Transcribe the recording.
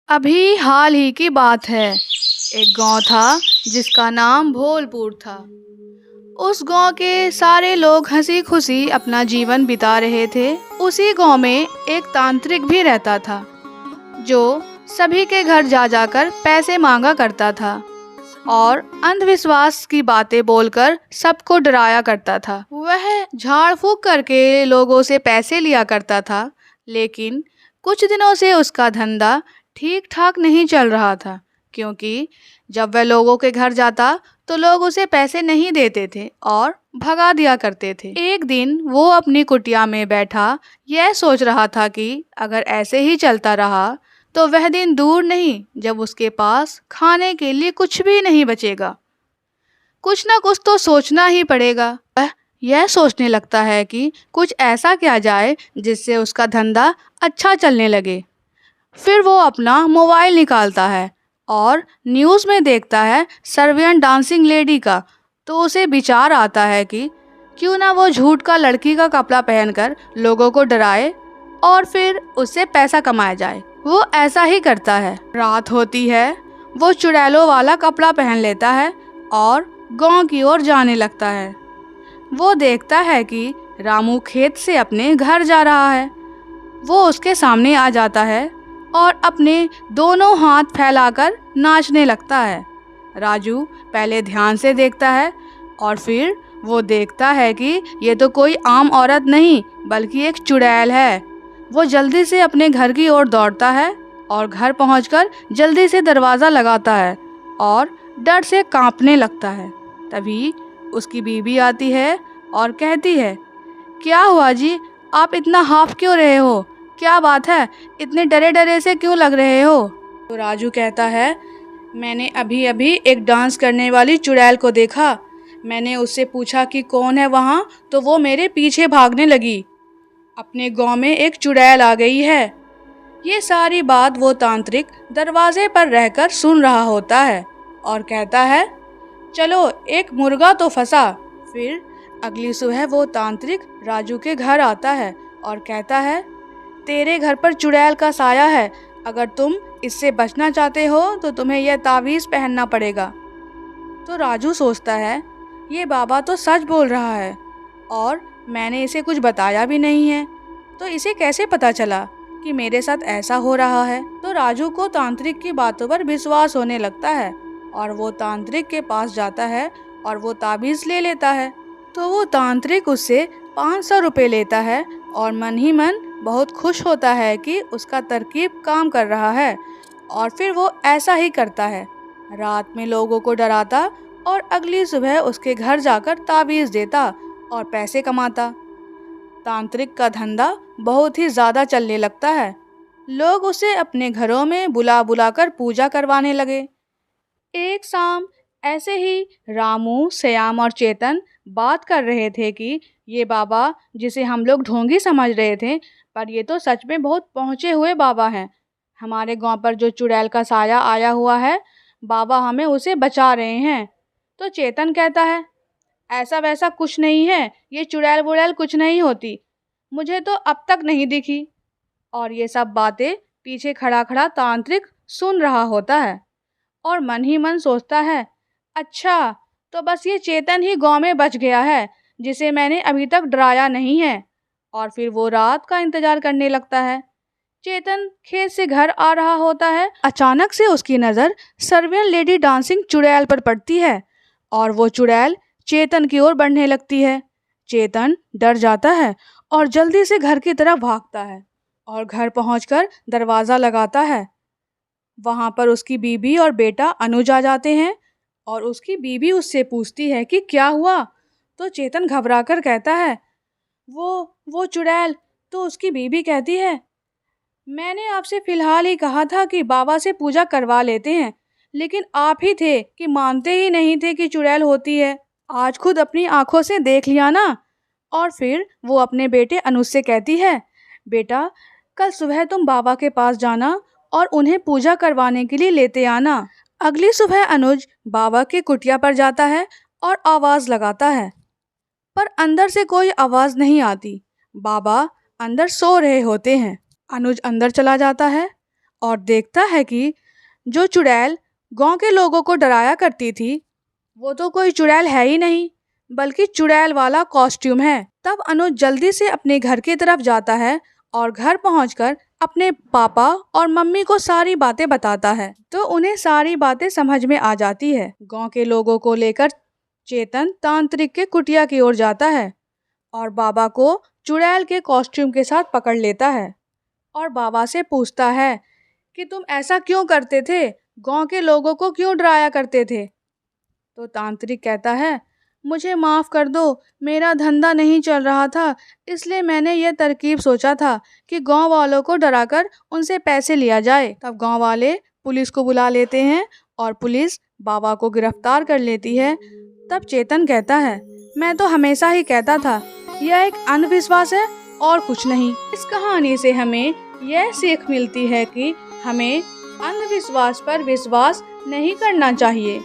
अभी हाल ही की बात है। एक गांव था जिसका नाम भोलपुर था। उस गांव के सारे लोग हंसी खुशी अपना जीवन बिता रहे थे। उसी गांव में एक तांत्रिक भी रहता था जो सभी के घर जा जाकर पैसे मांगा करता था और अंधविश्वास की बातें बोलकर सबको डराया करता था। वह झाड़ फूक करके लोगों से पैसे लिया करता था, लेकिन कुछ दिनों से उसका धंधा ठीक ठाक नहीं चल रहा था, क्योंकि जब वह लोगों के घर जाता तो लोग उसे पैसे नहीं देते थे और भगा दिया करते थे। एक दिन वो अपनी कुटिया में बैठा यह सोच रहा था कि अगर ऐसे ही चलता रहा तो वह दिन दूर नहीं जब उसके पास खाने के लिए कुछ भी नहीं बचेगा। कुछ ना कुछ तो सोचना ही पड़ेगा। वह यह सोचने लगता है कि कुछ ऐसा किया जाए जिससे उसका धंधा अच्छा चलने लगे। फिर वो अपना मोबाइल निकालता है और न्यूज़ में देखता है सर्बियन डांसिंग लेडी का। तो उसे विचार आता है कि क्यों ना वो झूठ का लड़की का कपड़ा पहनकर लोगों को डराए और फिर उससे पैसा कमाया जाए। वो ऐसा ही करता है। रात होती है, वो चुड़ैलों वाला कपड़ा पहन लेता है और गांव की ओर जाने लगता है। वो देखता है कि रामू खेत से अपने घर जा रहा है। वो उसके सामने आ जाता है और अपने दोनों हाथ फैलाकर नाचने लगता है। राजू पहले ध्यान से देखता है और फिर वो देखता है कि ये तो कोई आम औरत नहीं बल्कि एक चुड़ैल है। वो जल्दी से अपने घर की ओर दौड़ता है और घर पहुंचकर जल्दी से दरवाज़ा लगाता है और डर से कांपने लगता है। तभी उसकी बीवी आती है और कहती है, क्या हुआ जी, आप इतना हाफ क्यों रहे हो? क्या बात है, इतने डरे डरे से क्यों लग रहे हो? तो राजू कहता है, मैंने अभी अभी एक डांस करने वाली चुड़ैल को देखा। मैंने उससे पूछा कि कौन है वहाँ, तो वो मेरे पीछे भागने लगी। अपने गांव में एक चुड़ैल आ गई है। ये सारी बात वो तांत्रिक दरवाजे पर रहकर सुन रहा होता है और कहता है, चलो एक मुर्गा तो फंसा। फिर अगली सुबह वो तांत्रिक राजू के घर आता है और कहता है, तेरे घर पर चुड़ैल का साया है। अगर तुम इससे बचना चाहते हो तो तुम्हें यह तावीज़ पहनना पड़ेगा। तो राजू सोचता है, ये बाबा तो सच बोल रहा है और मैंने इसे कुछ बताया भी नहीं है, तो इसे कैसे पता चला कि मेरे साथ ऐसा हो रहा है? तो राजू को तांत्रिक की बातों पर विश्वास होने लगता है और वो तांत्रिक के पास जाता है और वो ताबीज़ ले लेता है। तो वो तांत्रिक उससे 500 रुपये लेता है और मन ही मन बहुत खुश होता है कि उसका तरकीब काम कर रहा है। और फिर वो ऐसा ही करता है, रात में लोगों को डराता और अगली सुबह उसके घर जाकर ताबीज़ देता और पैसे कमाता। तांत्रिक का धंधा बहुत ही ज़्यादा चलने लगता है। लोग उसे अपने घरों में बुला बुलाकर पूजा करवाने लगे। एक शाम ऐसे ही रामू, श्याम और चेतन बात कर रहे थे कि ये बाबा, जिसे हम लोग ढोंगी समझ रहे थे, पर ये तो सच में बहुत पहुँचे हुए बाबा हैं। हमारे गांव पर जो चुड़ैल का साया आया हुआ है, बाबा हमें उसे बचा रहे हैं। तो चेतन कहता है, ऐसा वैसा कुछ नहीं है, ये चुड़ैल वुड़ैल कुछ नहीं होती, मुझे तो अब तक नहीं दिखी। और ये सब बातें पीछे खड़ा खड़ा तांत्रिक सुन रहा होता है और मन ही मन सोचता है, अच्छा तो बस ये चेतन ही गांव में बच गया है जिसे मैंने अभी तक डराया नहीं है। और फिर वो रात का इंतजार करने लगता है। चेतन खेत से घर आ रहा होता है। अचानक से उसकी नज़र सर्बियन लेडी डांसिंग चुड़ैल पर पड़ती है और वो चुड़ैल चेतन की ओर बढ़ने लगती है। चेतन डर जाता है और जल्दी से घर की तरफ भागता है और घर पहुंचकर दरवाज़ा लगाता है। वहां पर उसकी बीबी और बेटा अनुज आ जाते हैं और उसकी बीबी उससे पूछती है कि क्या हुआ। तो चेतन घबराकर कहता है, वो चुड़ैल। तो उसकी बीबी कहती है, मैंने आपसे फिलहाल ही कहा था कि बाबा से पूजा करवा लेते हैं, लेकिन आप ही थे कि मानते ही नहीं थे कि चुड़ैल होती है। आज खुद अपनी आंखों से देख लिया ना। और फिर वो अपने बेटे अनुज से कहती है, बेटा कल सुबह तुम बाबा के पास जाना और उन्हें पूजा करवाने के लिए लेते आना। अगली सुबह अनुज बाबा की कुटिया पर जाता है और आवाज़ लगाता है, पर अंदर से कोई आवाज़ नहीं आती। बाबा अंदर सो रहे होते हैं। अनुज अंदर चला जाता है और देखता है कि जो चुड़ैल गांव के लोगों को डराया करती थी वो तो कोई चुड़ैल है ही नहीं, बल्कि चुड़ैल वाला कॉस्ट्यूम है। तब अनुज जल्दी से अपने घर की तरफ जाता है और घर पहुंचकर अपने पापा और मम्मी को सारी बातें बताता है, तो उन्हें सारी बातें समझ में आ जाती है। गांव के लोगों को लेकर चेतन तांत्रिक के कुटिया की ओर जाता है और बाबा को चुड़ैल के कॉस्ट्यूम के साथ पकड़ लेता है और बाबा से पूछता है कि तुम ऐसा क्यों करते थे, गांव के लोगों को क्यों डराया करते थे। तो तांत्रिक कहता है, मुझे माफ़ कर दो, मेरा धंधा नहीं चल रहा था, इसलिए मैंने ये तरकीब सोचा था कि गांव वालों को डराकर उनसे पैसे लिया जाए। तब गांव वाले पुलिस को बुला लेते हैं और पुलिस बाबा को गिरफ्तार कर लेती है। तब चेतन कहता है, मैं तो हमेशा ही कहता था यह एक अंधविश्वास है और कुछ नहीं। इस कहानी से हमें यह सीख मिलती है कि हमें अंधविश्वास पर विश्वास नहीं करना चाहिए।